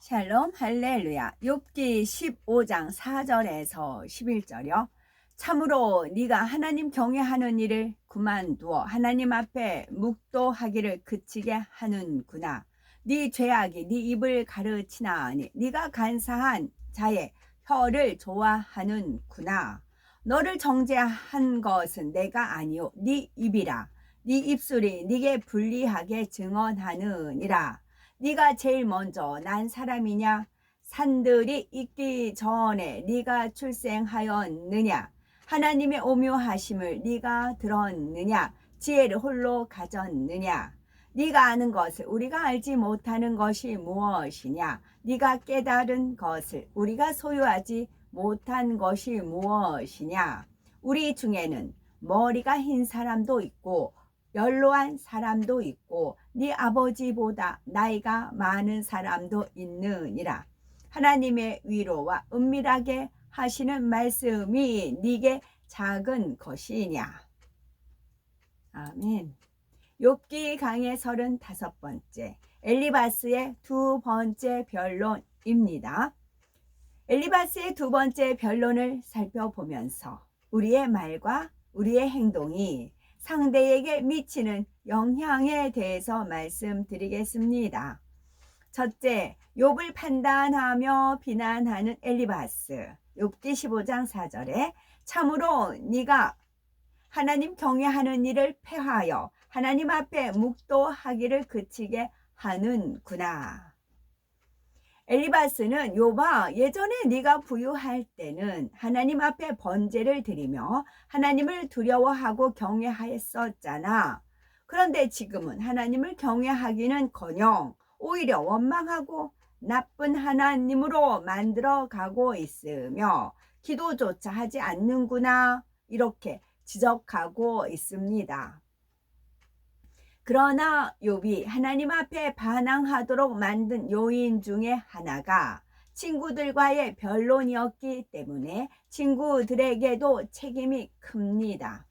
샬롬 할렐루야. 욥기 15장 4절에서 11절이요. 참으로 네가 하나님 경외하는 일을 그만두어 하나님 앞에 묵도하기를 그치게 하는구나. 네 죄악이 네 입을 가르치나니 네가 간사한 자의 혀를 좋아하는구나. 너를 정죄한 것은 내가 아니요 네 입이라. 네 입술이 네게 불리하게 증언하느니라. 네가 제일 먼저 난 사람이냐? 산들이 있기 전에 네가 출생하였느냐? 하나님의 오묘하심을 네가 들었느냐? 지혜를 홀로 가졌느냐? 네가 아는 것을 우리가 알지 못하는 것이 무엇이냐? 네가 깨달은 것을 우리가 소유하지 못한 것이 무엇이냐? 우리 중에는 머리가 흰 사람도 있고 연로한 사람도 있고 네 아버지보다 나이가 많은 사람도 있느니라. 하나님의 위로와 은밀하게 하시는 말씀이 네게 작은 것이냐. 아멘. 욥기 강의 35번째 엘리바스의 두 번째 변론입니다. 엘리바스의 두 번째 변론을 살펴보면서 우리의 말과 우리의 행동이 상대에게 미치는 영향에 대해서 말씀드리겠습니다. 첫째, 욥을 판단하며 비난하는 엘리바스. 욥기 15장 4절에 참으로 네가 하나님 경외하는 일을 폐하여 하나님 앞에 묵도하기를 그치게 하는구나. 엘리바스는 욥아, 예전에 네가 부유할 때는 하나님 앞에 번제를 드리며 하나님을 두려워하고 경외하였었잖아. 그런데 지금은 하나님을 경외하기는커녕 오히려 원망하고 나쁜 하나님으로 만들어가고 있으며 기도조차 하지 않는구나, 이렇게 지적하고 있습니다. 그러나 욥이 하나님 앞에 반항하도록 만든 요인 중에 하나가 친구들과의 변론이었기 때문에 친구들에게도 책임이 큽니다.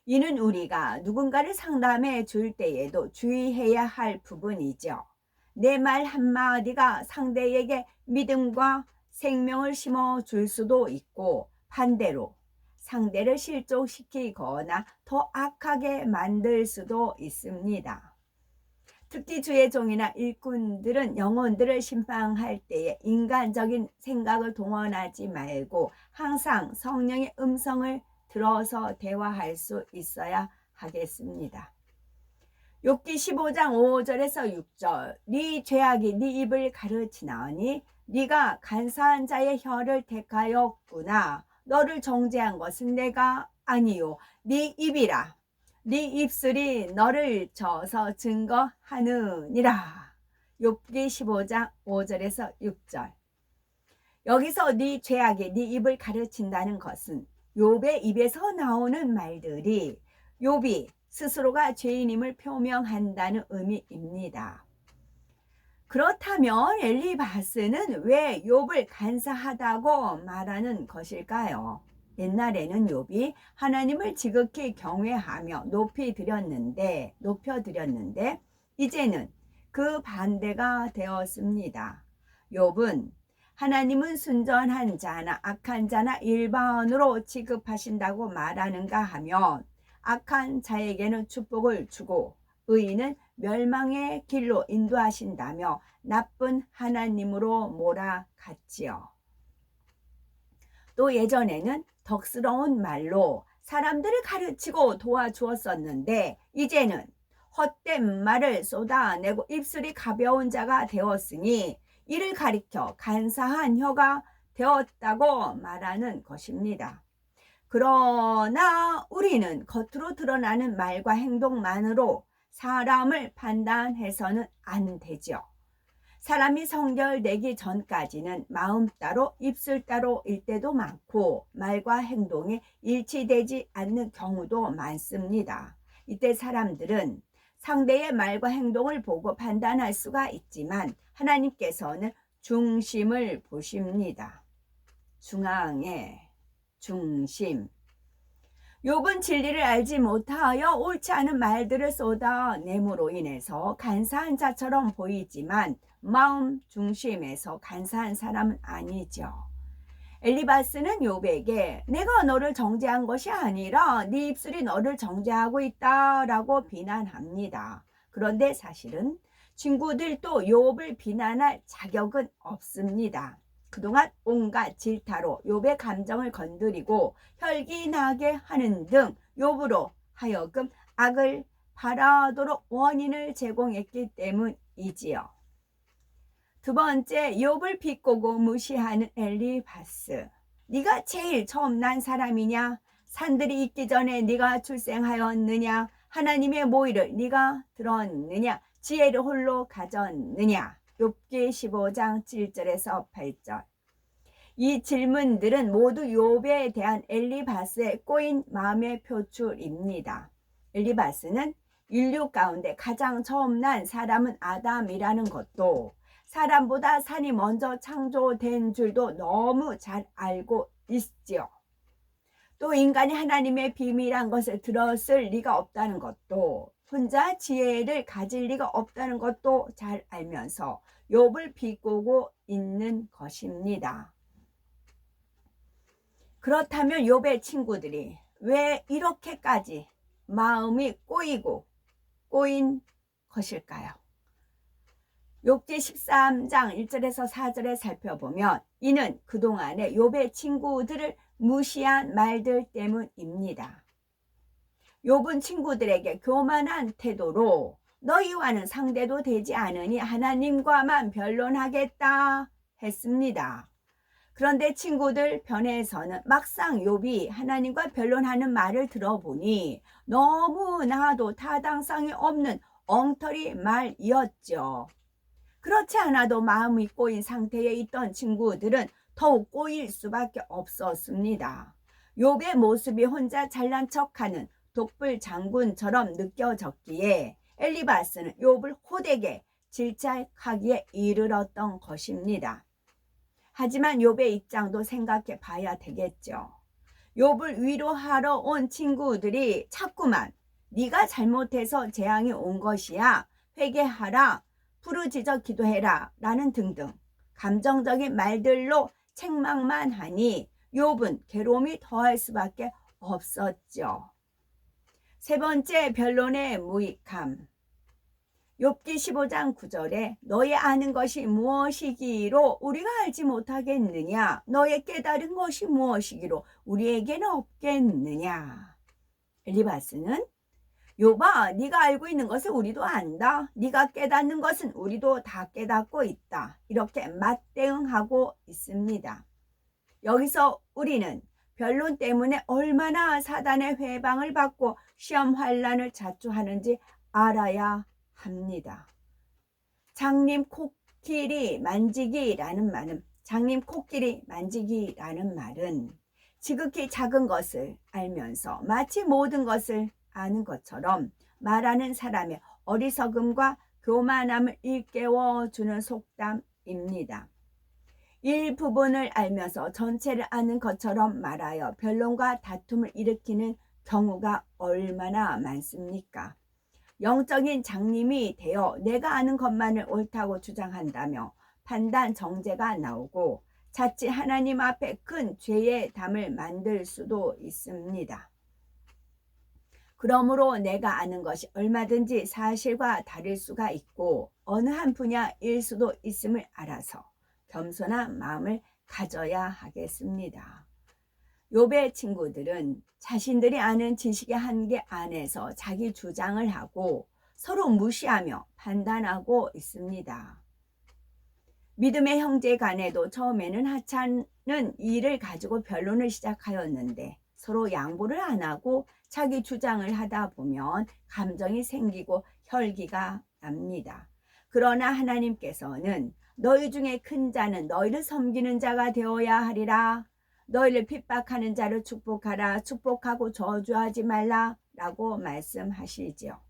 이는 우리가 누군가를 상담해 줄 때에도 주의해야 할 부분이죠. 내 말 한마디가 상대에게 믿음과 생명을 심어줄 수도 있고 반대로 상대를 실족시키거나 더 악하게 만들 수도 있습니다. 특히 주의 종이나 일꾼들은 영혼들을 심판할 때에 인간적인 생각을 동원하지 말고 항상 성령의 음성을 들어서 대화할 수 있어야 하겠습니다. 욥기 15장 5절에서 6절 네 죄악이 네 입을 가르치나니 네가 간사한 자의 혀를 택하였구나. 너를 정죄한 것은 내가 아니요 네 입이라. 네 입술이 너를 져서 증거하느니라. 욥기 15장 5절에서 6절. 여기서 네 죄악이 네 입을 가르친다는 것은 욥의 입에서 나오는 말들이 욥이 스스로가 죄인임을 표명한다는 의미입니다. 그렇다면 엘리바스는 왜 욥을 간사하다고 말하는 것일까요? 옛날에는 욥이 하나님을 지극히 경외하며 높여드렸는데 이제는 그 반대가 되었습니다. 욥은 하나님은 순전한 자나 악한 자나 일반으로 취급하신다고 말하는가 하면 악한 자에게는 축복을 주고 의인은 멸망의 길로 인도하신다며 나쁜 하나님으로 몰아갔지요. 또 예전에는 덕스러운 말로 사람들을 가르치고 도와주었었는데 이제는 헛된 말을 쏟아내고 입술이 가벼운 자가 되었으니 이를 가리켜 간사한 혀가 되었다고 말하는 것입니다. 그러나 우리는 겉으로 드러나는 말과 행동만으로 사람을 판단해서는 안 되죠. 사람이 성결되기 전까지는 마음 따로 입술 따로일 때도 많고 말과 행동이 일치되지 않는 경우도 많습니다. 이때 사람들은 상대의 말과 행동을 보고 판단할 수가 있지만 하나님께서는 중심을 보십니다. 중앙에 중심. 욥은 진리를 알지 못하여 옳지 않은 말들을 쏟아냄으로 인해서 간사한 자처럼 보이지만 마음 중심에서 간사한 사람은 아니죠. 엘리바스는 욥에게 내가 너를 정죄한 것이 아니라 네 입술이 너를 정죄하고 있다라고 비난합니다. 그런데 사실은 친구들도 욥을 비난할 자격은 없습니다. 그동안 온갖 질타로 욥의 감정을 건드리고 혈기나게 하는 등 욥으로 하여금 악을 바라도록 원인을 제공했기 때문이지요. 두 번째, 욥을 비꼬고 무시하는 엘리바스. 네가 제일 처음 난 사람이냐? 산들이 있기 전에 네가 출생하였느냐? 하나님의 모의를 네가 들었느냐? 지혜를 홀로 가졌느냐? 욥기 15장 7절에서 8절. 이 질문들은 모두 욥에 대한 엘리바스의 꼬인 마음의 표출입니다. 엘리바스는 인류 가운데 가장 처음 난 사람은 아담이라는 것도, 사람보다 산이 먼저 창조된 줄도 너무 잘 알고 있지요. 또 인간이 하나님의 비밀한 것을 들었을 리가 없다는 것도, 혼자 지혜를 가질 리가 없다는 것도 잘 알면서 욥을 비꼬고 있는 것입니다. 그렇다면 욥의 친구들이 왜 이렇게까지 마음이 꼬인 것일까요? 욥기 13장 1절에서 4절에 살펴보면 이는 그동안에 욥의 친구들을 무시한 말들 때문입니다. 욥은 친구들에게 교만한 태도로 너희와는 상대도 되지 않으니 하나님과만 변론하겠다 했습니다. 그런데 친구들 편에서는 막상 욥이 하나님과 변론하는 말을 들어보니 너무나도 타당성이 없는 엉터리 말이었죠. 그렇지 않아도 마음이 꼬인 상태에 있던 친구들은 더욱 꼬일 수밖에 없었습니다. 욥의 모습이 혼자 잘난 척하는 독불 장군처럼 느껴졌기에 엘리바스는 욥을 호되게 질책하기에 이르렀던 것입니다. 하지만 욥의 입장도 생각해 봐야 되겠죠. 욥을 위로하러 온 친구들이 자꾸만 네가 잘못해서 재앙이 온 것이야, 회개하라, 부르짖어 기도해라 라는 등등 감정적인 말들로 책망만 하니 욥은 괴로움이 더할 수밖에 없었죠. 세 번째, 변론의 무익함. 욥기 15장 9절에 너의 아는 것이 무엇이기로 우리가 알지 못하겠느냐? 너의 깨달은 것이 무엇이기로 우리에게는 없겠느냐? 엘리바스는 욥아, 네가 알고 있는 것을 우리도 안다. 네가 깨닫는 것은 우리도 다 깨닫고 있다. 이렇게 맞대응하고 있습니다. 여기서 우리는 변론 때문에 얼마나 사단의 회방을 받고 시험 환란을 자초하는지 알아야 합니다. 장님 코끼리 만지기라는 말은 지극히 작은 것을 알면서 마치 모든 것을 아는 것처럼 말하는 사람의 어리석음과 교만함을 일깨워주는 속담입니다. 일부분을 알면서 전체를 아는 것처럼 말하여 변론과 다툼을 일으키는 경우가 얼마나 많습니까? 영적인 장님이 되어 내가 아는 것만을 옳다고 주장한다며 판단 정죄가 나오고 자칫 하나님 앞에 큰 죄의 담을 만들 수도 있습니다. 그러므로 내가 아는 것이 얼마든지 사실과 다를 수가 있고 어느 한 분야일 수도 있음을 알아서 겸손한 마음을 가져야 하겠습니다. 욥의 친구들은 자신들이 아는 지식의 한계 안에서 자기 주장을 하고 서로 무시하며 판단하고 있습니다. 믿음의 형제 간에도 처음에는 하찮은 일을 가지고 변론을 시작하였는데 서로 양보를 안 하고 자기 주장을 하다 보면 감정이 생기고 혈기가 납니다. 그러나 하나님께서는 너희 중에 큰 자는 너희를 섬기는 자가 되어야 하리라. 너희를 핍박하는 자를 축복하라. 축복하고 저주하지 말라 라고 말씀하시지요.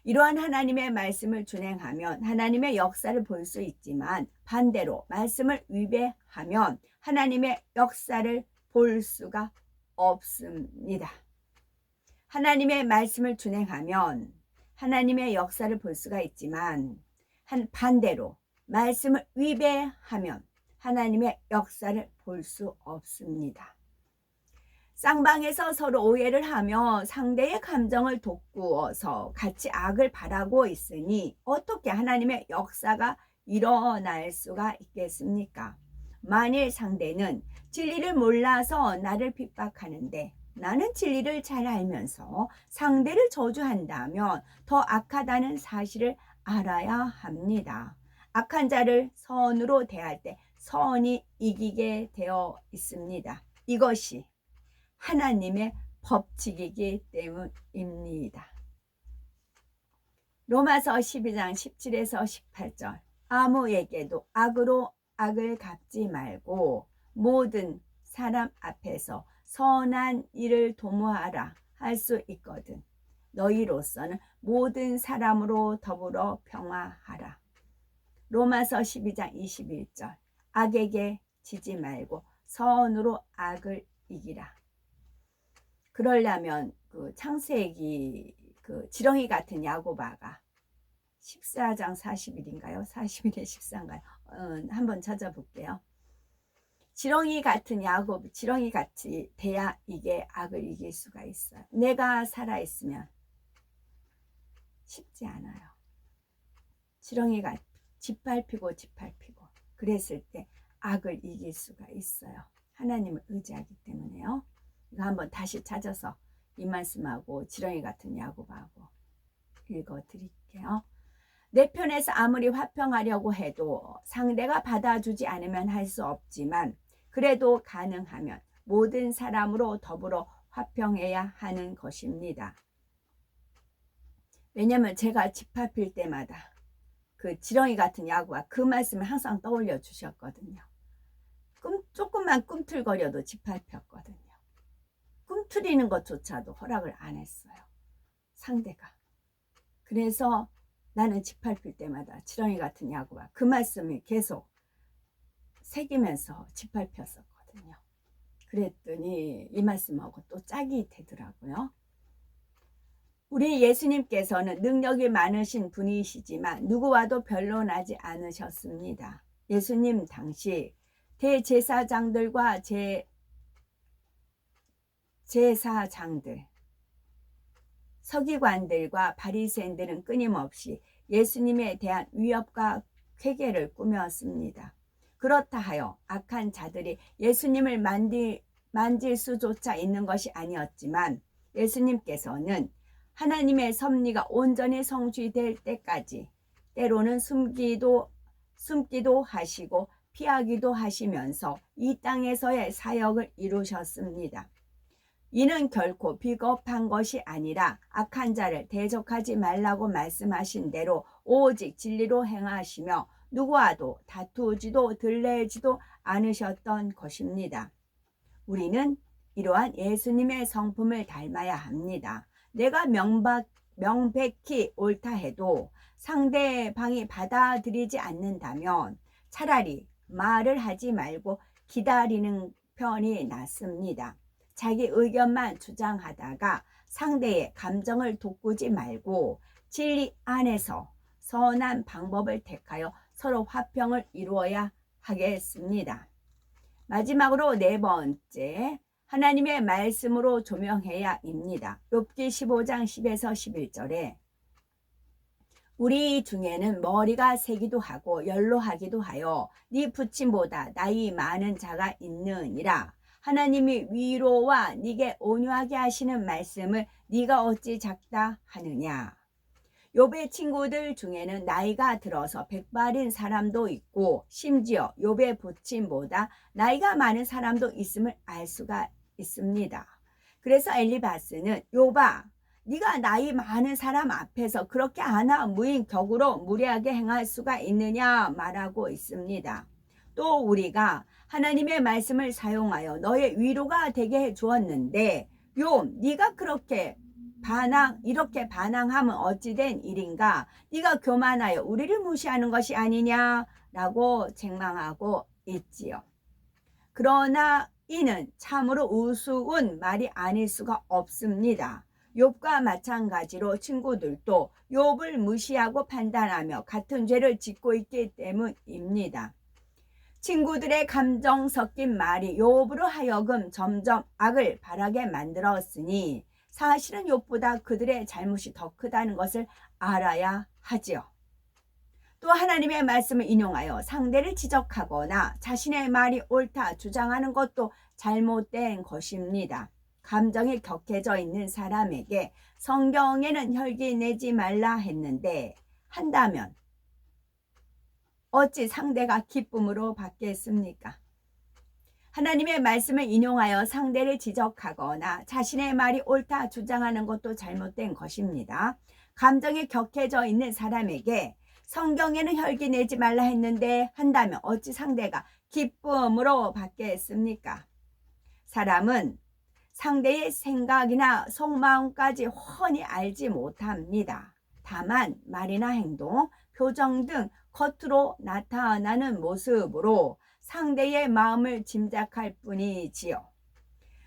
이러한 하나님의 말씀을 준행하면 하나님의 역사를 볼 수 있지만 반대로 말씀을 위배하면 하나님의 역사를 볼 수가 없습니다. 하나님의 말씀을 준행하면 하나님의 역사를 볼 수가 있지만 반대로 말씀을 위배하면 하나님의 역사를 볼 수 없습니다. 쌍방에서 서로 오해를 하며 상대의 감정을 돋구어서 같이 악을 바라고 있으니 어떻게 하나님의 역사가 일어날 수가 있겠습니까? 만일 상대는 진리를 몰라서 나를 핍박하는데 나는 진리를 잘 알면서 상대를 저주한다면 더 악하다는 사실을 알아야 합니다. 악한 자를 선으로 대할 때 선이 이기게 되어 있습니다. 이것이 하나님의 법칙이기 때문입니다. 로마서 12장 17에서 18절 아무에게도 악으로 악을 갚지 말고 모든 사람 앞에서 선한 일을 도모하라 할 수 있거든. 너희로서는 모든 사람으로 더불어 평화하라. 로마서 12장 21절 악에게 지지 말고 선으로 악을 이기라. 그러려면 그 창세기 그 지렁이 같은 야고바가 14장 40일인가요? 40일에 14인가요? 한번 찾아볼게요. 지렁이 같은 야곱, 지렁이 같이 돼야 이게 악을 이길 수가 있어요. 내가 살아있으면 쉽지 않아요. 지렁이가 짓밟히고 그랬을 때 악을 이길 수가 있어요. 하나님을 의지하기 때문에요. 이거 한번 다시 찾아서 이 말씀하고 지렁이 같은 야고보하고 읽어 드릴게요. 내 편에서 아무리 화평하려고 해도 상대가 받아주지 않으면 할 수 없지만 그래도 가능하면 모든 사람으로 더불어 화평해야 하는 것입니다. 왜냐면 제가 짓밟힐 때마다 그 지렁이 같은 야고가 그 말씀을 항상 떠올려 주셨거든요. 조금만 꿈틀거려도 짓밟혔거든요. 꿈틀이는 것조차도 허락을 안 했어요. 상대가. 그래서 나는 짓밟힐 때마다 지렁이 같은 야고가 그 말씀이 계속 새기면서 짓밟혔었거든요. 그랬더니 이 말씀하고 또 짝이 되더라고요. 우리 예수님께서는 능력이 많으신 분이시지만 누구와도 변론하지 않으셨습니다. 예수님 당시 대제사장들과 제사장들, 서기관들과 바리새인들은 끊임없이 예수님에 대한 위협과 쾌계를 꾸몄습니다. 그렇다 하여 악한 자들이 예수님을 만질 수조차 있는 것이 아니었지만 예수님께서는 하나님의 섭리가 온전히 성취될 때까지 때로는 숨기도 하시고 피하기도 하시면서 이 땅에서의 사역을 이루셨습니다. 이는 결코 비겁한 것이 아니라 악한 자를 대적하지 말라고 말씀하신 대로 오직 진리로 행하시며 누구와도 다투지도 들레지도 않으셨던 것입니다. 우리는 이러한 예수님의 성품을 닮아야 합니다. 내가 명백히 옳다 해도 상대방이 받아들이지 않는다면 차라리 말을 하지 말고 기다리는 편이 낫습니다. 자기 의견만 주장하다가 상대의 감정을 돋구지 말고 진리 안에서 선한 방법을 택하여 서로 화평을 이루어야 하겠습니다. 마지막으로 네 번째, 하나님의 말씀으로 조명해야입니다. 욥기 15장 10에서 11절에 우리 중에는 머리가 세기도 하고 연로하기도 하여 네 부친보다 나이 많은 자가 있느니라. 하나님이 위로와 네게 온유하게 하시는 말씀을 네가 어찌 작다 하느냐. 욥의 친구들 중에는 나이가 들어서 백발인 사람도 있고 심지어 욥의 부친보다 나이가 많은 사람도 있음을 알 수가 있습니다. 그래서 엘리바스는 욥아, 네가 나이 많은 사람 앞에서 그렇게 무인격으로 무례하게 행할 수가 있느냐 말하고 있습니다. 또 우리가 하나님의 말씀을 사용하여 너의 위로가 되게 해 주었는데 욥, 네가 이렇게 반항하면 어찌된 일인가? 네가 교만하여 우리를 무시하는 것이 아니냐라고 책망하고 있지요. 그러나 이는 참으로 우스운 말이 아닐 수가 없습니다. 욥과 마찬가지로 친구들도 욥을 무시하고 판단하며 같은 죄를 짓고 있기 때문입니다. 친구들의 감정 섞인 말이 욥으로 하여금 점점 악을 바라게 만들었으니 사실은 욥보다 그들의 잘못이 더 크다는 것을 알아야 하지요. 또 하나님의 말씀을 인용하여 상대를 지적하거나 자신의 말이 옳다 주장하는 것도 잘못된 것입니다. 감정이 격해져 있는 사람에게 성경에는 혈기 내지 말라 했는데 한다면 어찌 상대가 기쁨으로 받겠습니까? 하나님의 말씀을 인용하여 상대를 지적하거나 자신의 말이 옳다 주장하는 것도 잘못된 것입니다. 감정이 격해져 있는 사람에게 성경에는 혈기 내지 말라 했는데 한다면 어찌 상대가 기쁨으로 받겠습니까? 사람은 상대의 생각이나 속마음까지 훤히 알지 못합니다. 다만 말이나 행동, 표정 등 겉으로 나타나는 모습으로 상대의 마음을 짐작할 뿐이지요.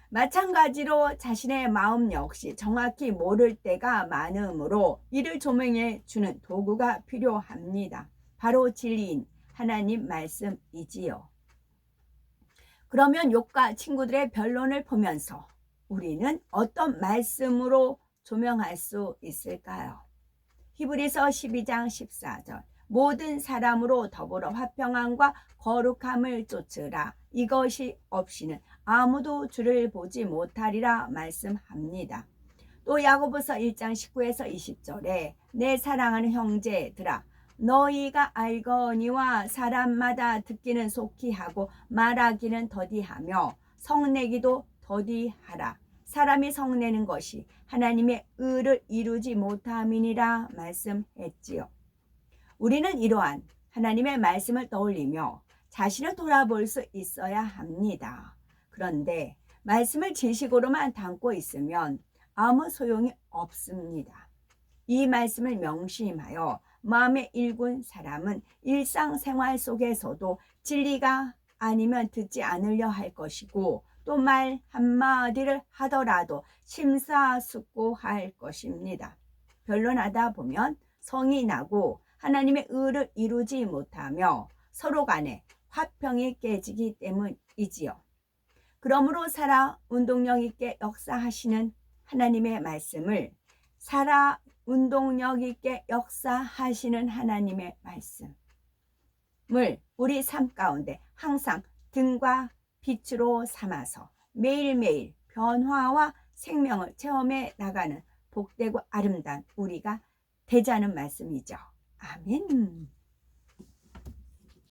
마찬가지로 자신의 마음 역시 정확히 모를 때가 많으므로 이를 조명해 주는 도구가 필요합니다. 바로 진리인 하나님 말씀이지요. 그러면 욥과 친구들의 변론을 보면서 우리는 어떤 말씀으로 조명할 수 있을까요? 히브리서 12장 14절 모든 사람으로 더불어 화평함과 거룩함을 쫓으라. 이것이 없이는 아무도 주를 보지 못하리라 말씀합니다. 또 야고보서 1장 19에서 20절에 내 사랑하는 형제들아 너희가 알거니와 사람마다 듣기는 속히 하고 말하기는 더디하며 성내기도 더디하라. 사람이 성내는 것이 하나님의 의를 이루지 못함이니라 말씀했지요. 우리는 이러한 하나님의 말씀을 떠올리며 자신을 돌아볼 수 있어야 합니다. 그런데 말씀을 지식으로만 담고 있으면 아무 소용이 없습니다. 이 말씀을 명심하여 마음에 일군 사람은 일상생활 속에서도 진리가 아니면 듣지 않으려 할 것이고 또 말 한마디를 하더라도 심사숙고할 것입니다. 변론하다 보면 성이 나고 하나님의 의를 이루지 못하며 서로 간에 화평이 깨지기 때문이지요. 그러므로 살아 운동력 있게 역사하시는 하나님의 말씀을 살아 운동력 있게 역사하시는 하나님의 말씀을 우리 삶 가운데 항상 등과 빛으로 삼아서 매일매일 변화와 생명을 체험해 나가는 복되고 아름다운 우리가 되자는 말씀이죠. 아멘.